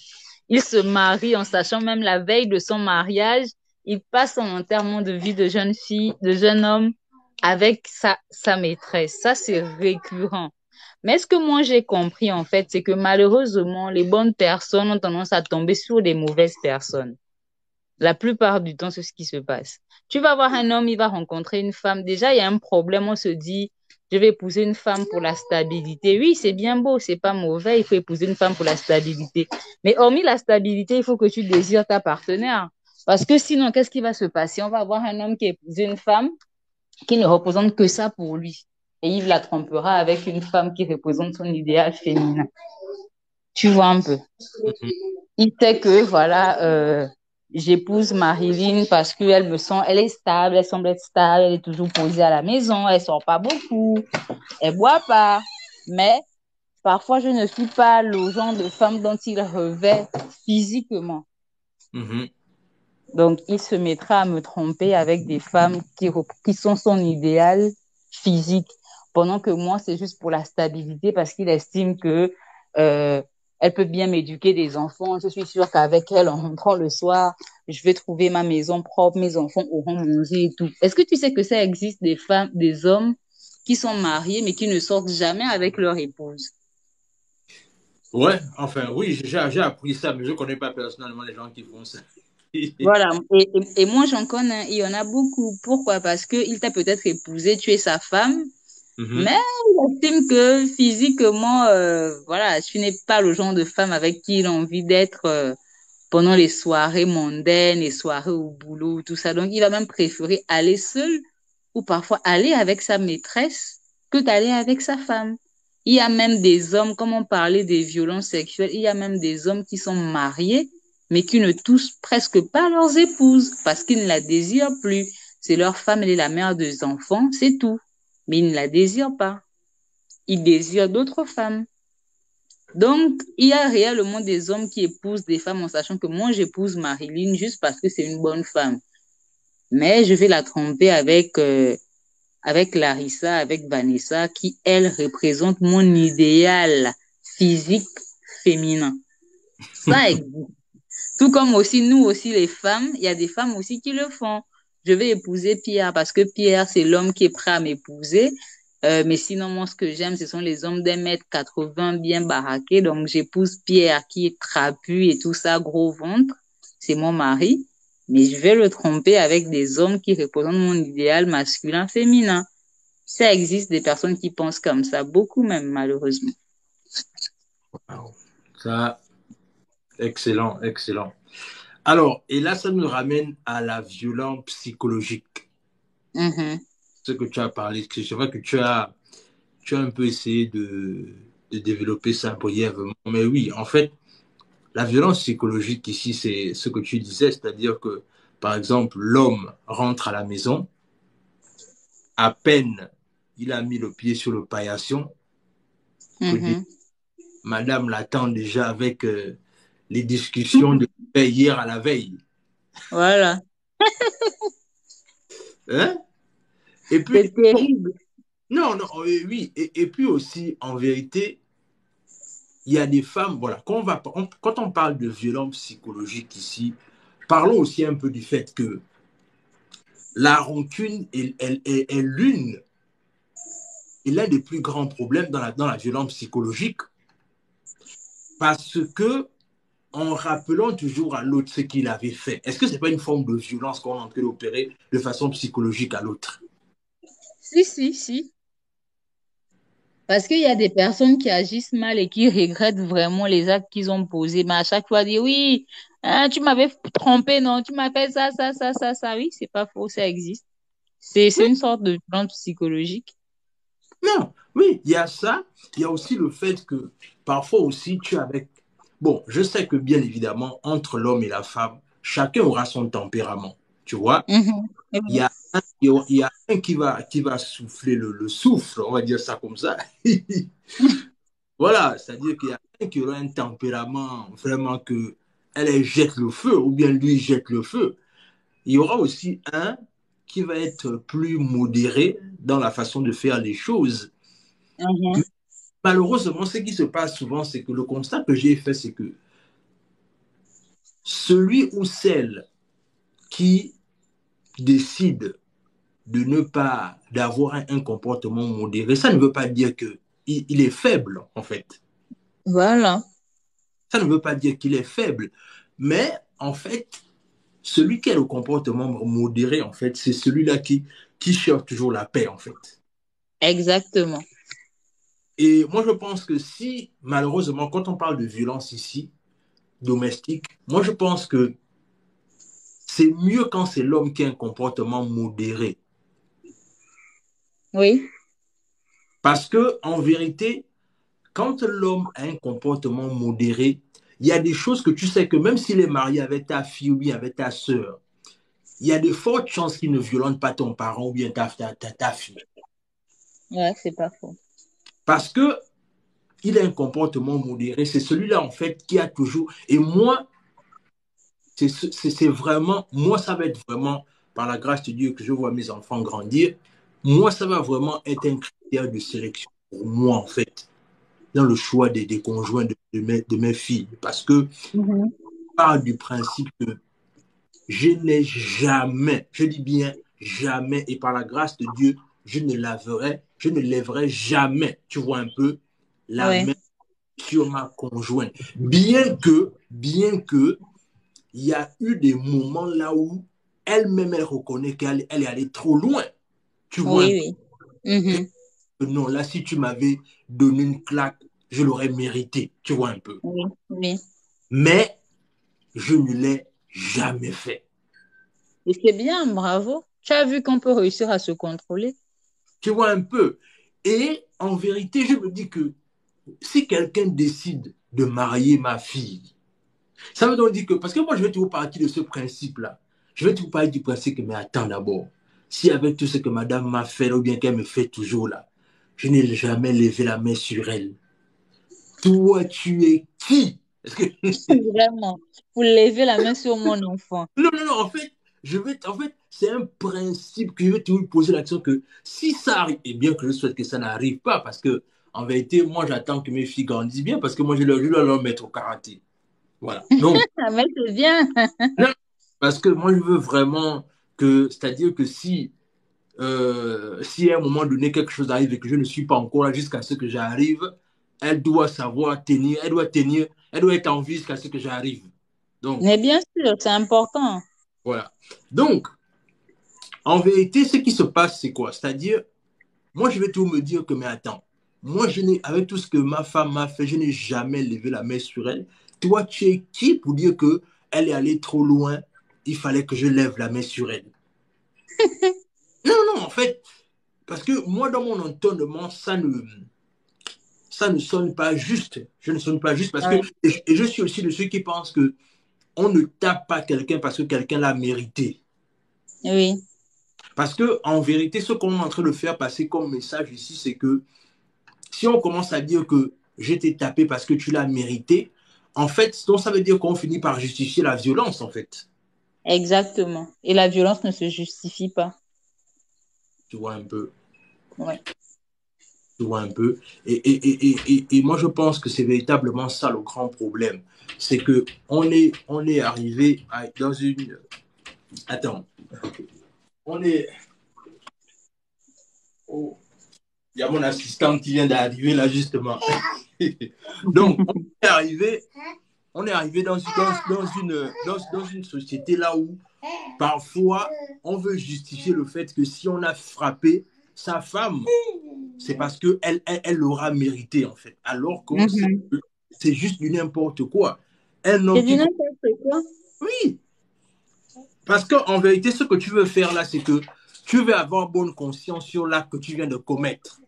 Ils se marient en sachant même la veille de son mariage, il passe son enterrement de vie de jeune fille, de jeune homme avec sa maîtresse. Ça, c'est récurrent. Mais ce que moi j'ai compris en fait, c'est que malheureusement, les bonnes personnes ont tendance à tomber sur les mauvaises personnes. La plupart du temps, c'est ce qui se passe. Tu vas voir un homme, il va rencontrer une femme. Déjà, il y a un problème. On se dit, je vais épouser une femme pour la stabilité. Oui, c'est bien beau, c'est pas mauvais. Il faut épouser une femme pour la stabilité. Mais hormis la stabilité, il faut que tu désires ta partenaire. Parce que sinon, qu'est-ce qui va se passer? On va avoir un homme qui épouse une femme qui ne représente que ça pour lui. Et il la trompera avec une femme qui représente son idéal féminin. Tu vois un peu.
Mhm,
Il sait que, voilà, j'épouse Marilyn parce qu'elle elle est stable, elle semble être stable, elle est toujours posée à la maison, elle sort pas beaucoup, elle boit pas. Mais parfois, je ne suis pas le genre de femme dont il revêt physiquement.
mhm.
Donc, il se mettra à me tromper avec des femmes qui sont son idéal physique, pendant que moi, c'est juste pour la stabilité parce qu'il estime que euh, elle peut bien m'éduquer des enfants. Je suis sûre qu'avec elle, en rentrant le soir, je vais trouver ma maison propre, mes enfants auront mangé et tout. Est-ce que tu sais que ça existe des femmes, des hommes qui sont mariés mais qui ne sortent jamais avec leur épouse?
Ouais, enfin, oui, j'ai appris ça, mais je ne connais pas personnellement les gens qui font ça.
Voilà. Et moi, j'en connais. Il y en a beaucoup. Pourquoi? Parce que il t'a peut-être épousé, tu es sa femme.
Mhm.
Mais il estime que physiquement, voilà, tu n'es pas le genre de femme avec qui il a envie d'être pendant les soirées mondaines, les soirées au boulot, tout ça. Donc, il va même préférer aller seul ou parfois aller avec sa maîtresse que d'aller avec sa femme. Il y a même des hommes, comme on parlait des violences sexuelles, il y a même des hommes qui sont mariés, mais qui ne touchent presque pas leurs épouses parce qu'ils ne la désirent plus. C'est leur femme, elle est la mère des enfants, c'est tout. Mais ils ne la désirent pas. Ils désirent d'autres femmes. Donc, il y a réellement des hommes qui épousent des femmes en sachant que moi, j'épouse Marilyn juste parce que c'est une bonne femme. Mais je vais la tromper avec Larissa, avec Vanessa, qui, elle, représente mon idéal physique féminin. Ça existe. Tout comme aussi, nous aussi, les femmes, il y a des femmes aussi qui le font. Je vais épouser Pierre parce que Pierre, c'est l'homme qui est prêt à m'épouser. Mais sinon, moi, ce que j'aime, ce sont les hommes d'1,80 m bien baraqués. Donc, j'épouse Pierre qui est trapu et tout ça, gros ventre. C'est mon mari. Mais je vais le tromper avec des hommes qui représentent mon idéal masculin féminin. Ça existe des personnes qui pensent comme ça, beaucoup même, malheureusement.
Wow. Ça, excellent, excellent. Alors, et là, ça nous ramène à la violence psychologique.
Mhm.
Ce que tu as parlé, c'est vrai que tu as un peu essayé de développer ça brièvement. Mais oui, en fait, la violence psychologique ici, c'est ce que tu disais, c'est-à-dire que, par exemple, l'homme rentre à la maison, à peine il a mis le pied sur le paillasson, que
Mhm.
madame l'attend déjà avec les discussions de hier à la veille.
Voilà.
Hein? Et puis,
C'est
bon,
terrible.
non, non, oui, et puis aussi, en vérité, il y a des femmes, voilà, quand on parle de violence psychologique ici, parlons aussi un peu du fait que la rancune est l'un des plus grands problèmes dans la violence psychologique parce que en rappelant toujours à l'autre ce qu'il avait fait, est-ce que ce n'est pas une forme de violence qu'on est en train d'opérer de façon psychologique à l'autre?
Si, si, si. Parce qu'il y a des personnes qui agissent mal et qui regrettent vraiment les actes qu'ils ont posés. Mais à chaque fois, dire oui, hein, tu m'avais trompé, non, tu m'as fait ça, ça, ça, ça, ça. Oui, c'est pas faux, ça existe. C'est une sorte de violence psychologique.
Non, oui, il y a ça. Il y a aussi le fait que parfois aussi tu as avec... Bon, je sais que bien évidemment, entre l'homme et la femme, chacun aura son tempérament. Tu vois,
Mhm.
il y
Oui.
a il y a un qui va souffler le souffle, on va dire ça comme ça. Voilà, c'est-à-dire qu'il y a un qui aura un tempérament vraiment que elle jette le feu ou bien lui jette le feu. Il y aura aussi un qui va être plus modéré dans la façon de faire les choses.
Mhm.
Malheureusement, ce qui se passe souvent, c'est que le constat que j'ai fait, c'est que celui ou celle qui décide de ne pas, d'avoir un comportement modéré, ça ne veut pas dire que il est faible, en fait.
Voilà.
Ça ne veut pas dire qu'il est faible. Mais, en fait, celui qui a le comportement modéré, en fait, c'est celui-là qui cherche toujours la paix, en fait.
Exactement.
Et moi, je pense que si, malheureusement, quand on parle de violence ici, domestique, moi, je pense que c'est mieux quand c'est l'homme qui a un comportement modéré.
Oui.
Parce que, en vérité, quand l'homme a un comportement modéré, il y a des choses que tu sais que même s'il est marié avec ta fille ou bien avec ta sœur, il y a de fortes chances qu'il ne violente pas ton parent ou bien ta fille.
Ouais, c'est pas faux.
Parce que il a un comportement modéré. C'est celui-là, en fait, qui a toujours. Et moi, c'est vraiment. Moi, ça va être vraiment, par la grâce de Dieu, que je vois mes enfants grandir. Moi, ça va vraiment être un critère de sélection pour moi, en fait, dans le choix des conjoints de mes filles. Parce que je
Mhm.
pars du principe que je n'ai jamais, je dis bien jamais, et par la grâce de Dieu, je ne lèverai jamais, tu vois un peu, la
Ouais.
main sur ma conjointe. Bien que, il y a eu des moments là où elle-même, elle reconnaît qu'elle est allée trop loin. Tu vois un
Oui,
peu.
oui. Mhm.
non, là, si tu m'avais donné une claque, je l'aurais mérité, tu vois un peu.
Oui, oui.
Mais je ne l'ai jamais fait.
Et c'est bien, bravo. Tu as vu qu'on peut réussir à se contrôler.
Tu vois un peu. Et en vérité, je me dis que si quelqu'un décide de marier ma fille, ça veut donc dire que, parce que moi, je vais toujours partir de ce principe-là. Je vais toujours parler du principe que, mais attends d'abord, si avec tout ce que madame m'a fait, ou bien qu'elle me fait toujours là, je n'ai jamais levé la main sur elle. Toi, tu es qui? Est-ce que...
Vraiment. Pour lever la main sur mon enfant.
Non, non, non, en fait, c'est un principe que je vais toujours poser l'action que si ça arrive, et bien que je souhaite que ça n'arrive pas, parce que, en vérité, moi, j'attends que mes filles grandissent bien, parce que moi, je dois leur mettre au karaté. Voilà. Donc,
Ah, mais c'est bien.
non, parce que moi, je veux vraiment que, c'est-à-dire que si à un moment donné quelque chose arrive et que je ne suis pas encore là jusqu'à ce que j'arrive, elle doit savoir tenir, elle doit être en vie jusqu'à ce que j'arrive. Donc,
Mais bien sûr, c'est important.
voilà. Donc, en vérité, ce qui se passe, c'est quoi? C'est-à-dire, moi, je vais tout me dire que, mais attends, moi, avec tout ce que ma femme m'a fait, je n'ai jamais levé la main sur elle. Toi, tu es qui pour dire que elle est allée trop loin, il fallait que je lève la main sur elle? Non, non, en fait, parce que moi, dans mon entendement, ça ne sonne pas juste. Je ne sonne pas juste parce que,
Oui.
et je suis aussi de ceux qui pensent que on ne tape pas quelqu'un parce que quelqu'un l'a mérité.
Oui.
Parce que, en vérité, ce qu'on est en train de faire passer comme message ici, c'est que si on commence à dire que je t'ai tapé parce que tu l'as mérité, en fait, donc ça veut dire qu'on finit par justifier la violence, en fait.
Exactement. Et la violence ne se justifie pas.
Tu vois un peu.
Oui.
Tu vois un peu. Et moi, je pense que c'est véritablement ça le grand problème. C'est que on est arrivé dans une... Attends. On est... Oh, il y a mon assistant qui vient d'arriver là, justement. Donc, on est arrivé dans une société là où parfois on veut justifier le fait que si on a frappé sa femme, c'est parce qu'elle l'aura mérité en fait. Alors qu'on sait
Mhm.
que c'est juste du n'importe quoi. Un
C'est
homme
du
qui...
n'importe quoi.
Oui, parce qu'en vérité, ce que tu veux faire là, c'est que tu veux avoir bonne conscience sur l'acte que tu viens de commettre.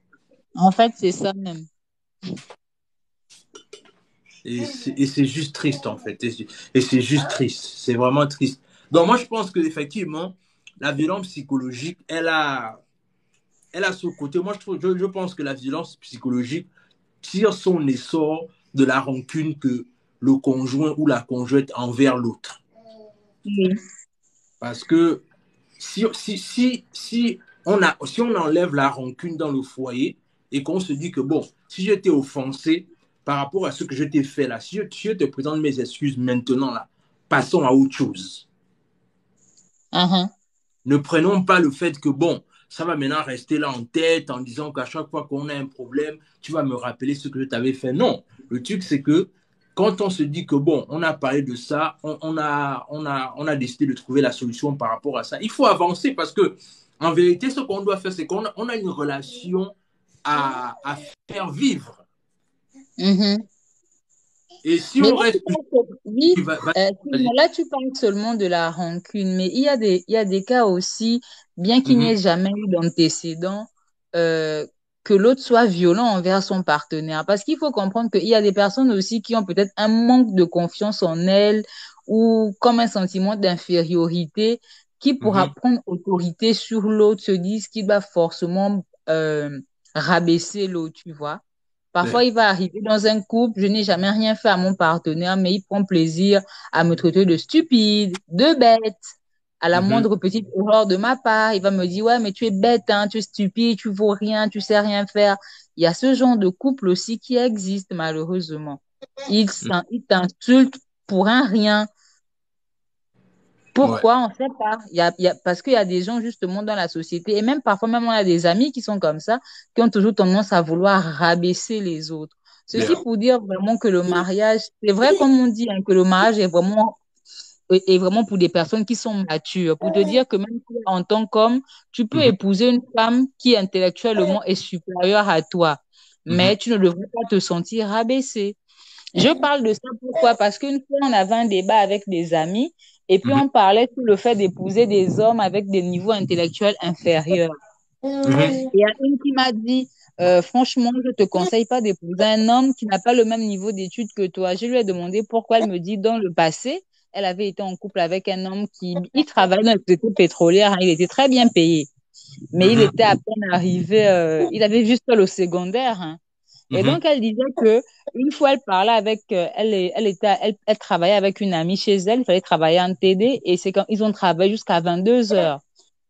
En fait, c'est ça même.
Et c'est juste triste, en fait. Et c'est juste triste. C'est vraiment triste. Donc, moi, je pense qu'effectivement, la violence psychologique, elle a ce côté. Moi, je pense que la violence psychologique tire son essor de la rancune que le conjoint ou la conjointe envers l'autre.
Oui.
Parce que si on enlève la rancune dans le foyer et qu'on se dit que, bon, si j'étais offensé par rapport à ce que je t'ai fait là, si je te présente mes excuses maintenant là, passons à autre chose.
Uh-huh.
Ne prenons pas le fait que, bon, ça va maintenant rester là en tête en disant qu'à chaque fois qu'on a un problème, tu vas me rappeler ce que je t'avais fait. Non, le truc c'est que quand on se dit que, bon, on a parlé de ça, on a décidé de trouver la solution par rapport à ça, il faut avancer parce que, en vérité, ce qu'on doit faire, c'est qu'on a une relation à faire vivre.
Mhm.
Et si
Mais
on
là, tu
reste...
parles, oui,
Vas-y.
là, tu parles seulement de la rancune, mais il y a des cas aussi, bien qu'il n'y
Mhm,
ait jamais eu d'antécédent, euh, que l'autre soit violent envers son partenaire. Parce qu'il faut comprendre qu'il y a des personnes aussi qui ont peut-être un manque de confiance en elles ou comme un sentiment d'infériorité qui, pour
mhm.
prendre autorité sur l'autre, se disent qu'il va forcément rabaisser l'autre, tu vois. Parfois,
Ouais.
il va arriver dans un couple, je n'ai jamais rien fait à mon partenaire, mais il prend plaisir à me traiter de stupide, de bête. À la
Mhm.
moindre petite erreur de ma part, il va me dire, ouais, mais tu es bête, hein, tu es stupide, tu vaux rien, tu sais rien faire. Il y a ce genre de couple aussi qui existe, malheureusement. Il t'insulte pour un rien.
Ouais.
Pourquoi? On ne sait pas. Parce qu'il y a des gens justement dans la société, et même parfois même on a des amis qui sont comme ça, qui ont toujours tendance à vouloir rabaisser les autres. Ceci
Yeah.
pour dire vraiment que le mariage, c'est vrai comme on dit, hein, que le mariage est vraiment et vraiment pour des personnes qui sont matures, pour te dire que même toi, en tant qu'homme, tu peux épouser une femme qui intellectuellement est supérieure à toi, mais tu ne devrais pas te sentir rabaissé. Je parle de ça pourquoi? Parce qu'une fois, on avait un débat avec des amis et puis on parlait sur le fait d'épouser des hommes avec des niveaux intellectuels inférieurs. Il y a une qui m'a dit, franchement, je te conseille pas d'épouser un homme qui n'a pas le même niveau d'études que toi. Je lui ai demandé pourquoi. Elle me dit, dans le passé, elle avait été en couple avec un homme il travaillait dans la société pétrolière, hein, il était très bien payé, mais il était à peine arrivé, il avait juste fait le secondaire, hein. Et donc, elle disait que une fois, elle parlait avec, elle travaillait avec une amie chez elle, il fallait travailler en TD, et c'est quand ils ont travaillé jusqu'à 22 heures.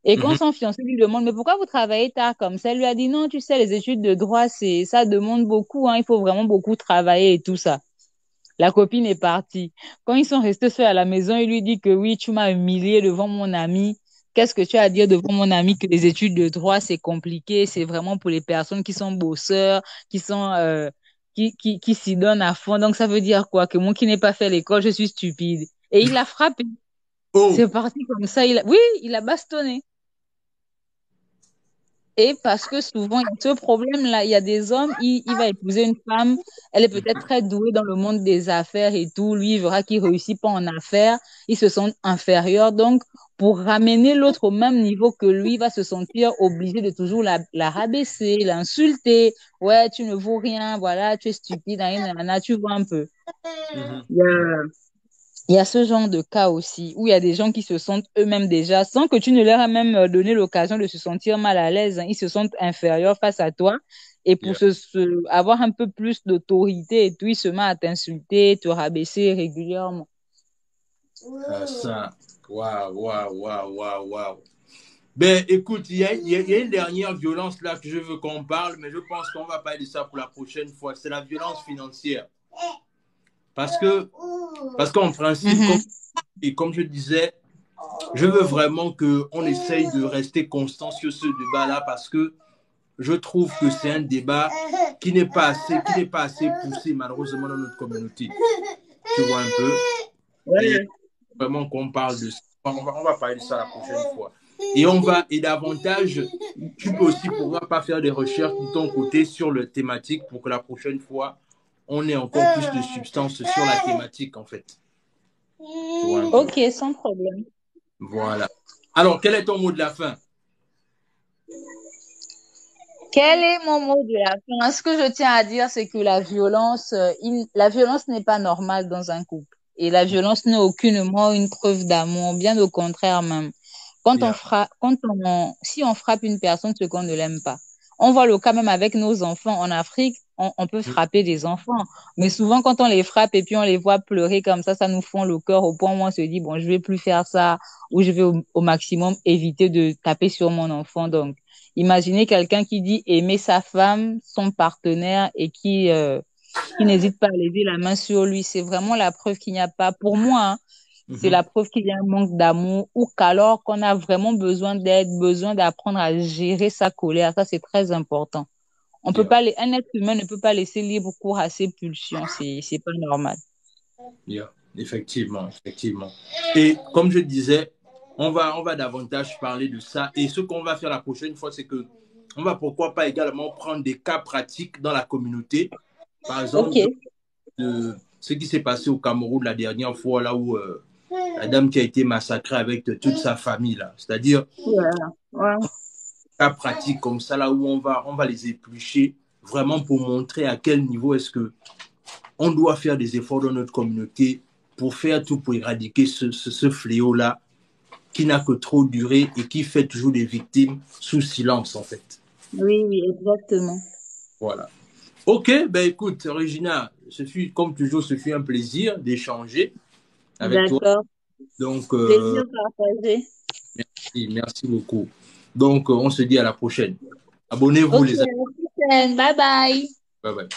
Et quand son fiancé lui demande, mais pourquoi vous travaillez tard comme ça? Elle lui a dit, non, tu sais, les études de droit, ça demande beaucoup, hein, il faut vraiment beaucoup travailler et tout ça. La copine est partie. Quand ils sont restés seuls à la maison, il lui dit que oui, tu m'as humilié devant mon ami. Qu'est-ce que tu as à dire devant mon ami que les études de droit, c'est compliqué, c'est vraiment pour les personnes qui sont bosseurs, qui sont, qui s'y donnent à fond. Donc, ça veut dire quoi? Que moi qui n'ai pas fait l'école, je suis stupide. Et il l'a frappé. C'est parti comme ça. Oui, il a bastonné. Et parce que souvent, il y a ce problème-là, il y a des hommes, il va épouser une femme, elle est peut-être très douée dans le monde des affaires et tout, lui, il verra qu'il réussit pas en affaires, il se sent inférieur. Donc, pour ramener l'autre au même niveau que lui, il va se sentir obligé de toujours la rabaisser, l'insulter. Ouais, tu ne vaux rien, voilà, tu es stupide, tu vois un peu. Il y a ce genre de cas aussi, où il y a des gens qui se sentent eux-mêmes déjà, sans que tu ne leur aies même donné l'occasion de se sentir mal à l'aise, hein. Ils se sentent inférieurs face à toi. Et pour avoir un peu plus d'autorité et tout, ils se mettent à t'insulter, te rabaisser régulièrement.
Ça, waouh. Ben, écoute, il y a une dernière violence là que je veux qu'on parle, mais je pense qu'on va parler de ça pour la prochaine fois. C'est la violence financière. Parce qu'en principe, comme je disais, je veux vraiment qu'on essaye de rester constant sur ce débat-là parce que je trouve que c'est un débat qui n'est pas assez poussé malheureusement dans notre communauté. Tu vois un peu? Et vraiment qu'on parle de ça. On va parler de ça la prochaine fois. Et davantage, tu peux aussi pourras pas faire des recherches de ton côté sur le thématique pour que la prochaine fois, on ait encore plus de substance sur la thématique en fait. Tu vois un peu?
Ok, sans problème.
Voilà. Alors, quel est ton mot de la fin?
Quel est mon mot de la fin? Ce que je tiens à dire, c'est que la violence n'est pas normale dans un couple. Et la violence n'est aucunement une preuve d'amour, bien au contraire même. Si on frappe une personne, c'est qu'on ne l'aime pas. On voit le cas même avec nos enfants en Afrique, on peut frapper des enfants. Mais souvent, quand on les frappe et puis on les voit pleurer comme ça nous fend le cœur au point où on se dit, bon, je vais plus faire ça, ou je vais au maximum éviter de taper sur mon enfant. Donc, imaginez quelqu'un qui dit aimer sa femme, son partenaire et qui n'hésite pas à lever la main sur lui. C'est vraiment la preuve qu'il n'y a pas, pour moi, hein, c'est la preuve qu'il y a un manque d'amour ou qu'alors qu'on a vraiment besoin d'aide, besoin d'apprendre à gérer sa colère. Ça, c'est très important. Un être humain ne peut pas laisser libre cours à ses pulsions. C'est pas normal.
Effectivement. Et comme je disais, on va davantage parler de ça. Et ce qu'on va faire la prochaine fois, c'est que on va pourquoi pas également prendre des cas pratiques dans la communauté. Par exemple, de ce qui s'est passé au Cameroun la dernière fois, là où la dame qui a été massacrée avec toute sa famille, là. C'est-à-dire, cas pratiques comme ça, là où on va les éplucher vraiment pour montrer à quel niveau est-ce que on doit faire des efforts dans notre communauté pour faire tout pour éradiquer ce fléau-là qui n'a que trop duré et qui fait toujours des victimes sous silence, en fait.
Oui, exactement.
Voilà. Ok, ben écoute, Regina, comme toujours, ce fut un plaisir d'échanger avec toi. Donc,
plaisir partagé.
Merci beaucoup. Donc, on se dit à la prochaine. Abonnez-vous, les amis.
Bye bye.
Bye bye.